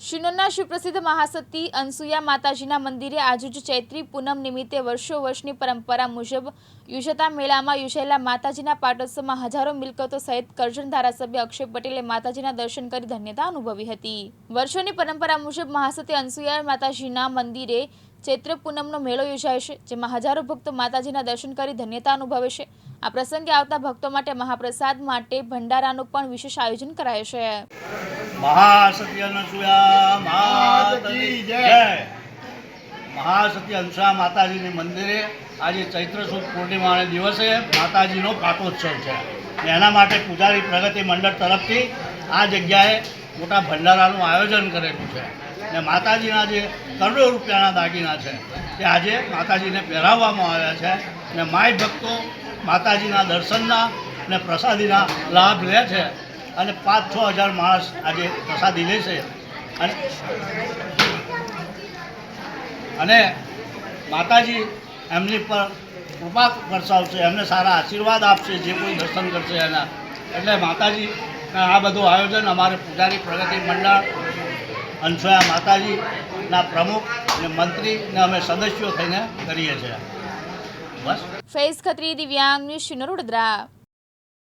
શિનોરના સુપ્રસિદ્ધ મહાસતી અનસુયા માતાજીના મંદિરે આજરોજ ચૈત્રી પૂનમ નિમિત્તે વર્ષોવર્ષની પરંપરા મુજબ યોજાતા મેળામાં યોજાયેલા માતાજીના પાટોત્સવમાં હજારો મિલકતો સહિત કરજણ ધારાસભ્ય અક્ષય પટેલે માતાજીના દર્શન કરી ધન્યતા અનુભવી હતી। વર્ષોની પરંપરા મુજબ મહાસતી અનસુયા માતાજીના મંદિરે ચૈત્ર પૂનમનો મેળો યોજાય છે, જેમાં હજારો ભક્તો માતાજીના દર્શન કરી ધન્યતા અનુભવે છે। આ પ્રસંગે આવતા ભક્તો માટે મહાપ્રસાદ માટે ભંડારાનું પણ વિશેષ આયોજન કરાયું છે। महासती अनसुया माता की जय। महासती अनसुया माताजीની મંદિરે આજે ચૈત્ર સુદ પૂર્ણિમાના દિવસે માતાજીનો પાટોત્સવ છે। એના માટે પૂજારી પ્રગતિ મંડળ તરફથી આ જગ્યાએ મોટા ભંડારાનું આયોજન કરેલું છે ને માતાજીના જે કરોડો રૂપિયાના દાગીના છે તે આજે માતાજીને પહેરાવવામાં આવ્યા છે ને માય ભક્તો માતાજીના દર્શનના ને પ્રસાદીના લાભ લે છે અને 5-6 હજાર માણસ આજે પ્રસાદી લે છે અને માતાજી એમની પર કૃપા વરસાવશે, એમને સારા આશીર્વાદ આપશે જે કોઈ દર્શન કરશે એના। એટલે માતાજી આ બધું આયોજન અમારે પૂજારી પ્રગતિ મંડળ અનસુયા માતાજીના પ્રમુખ અને મંત્રી ને અમે સદસ્યો થઈને કરીએ છીએ। બસ। ફૈઝ ખત્રી, દિવ્યાંગ ન્યૂઝ, શિનોર, વડોદરા।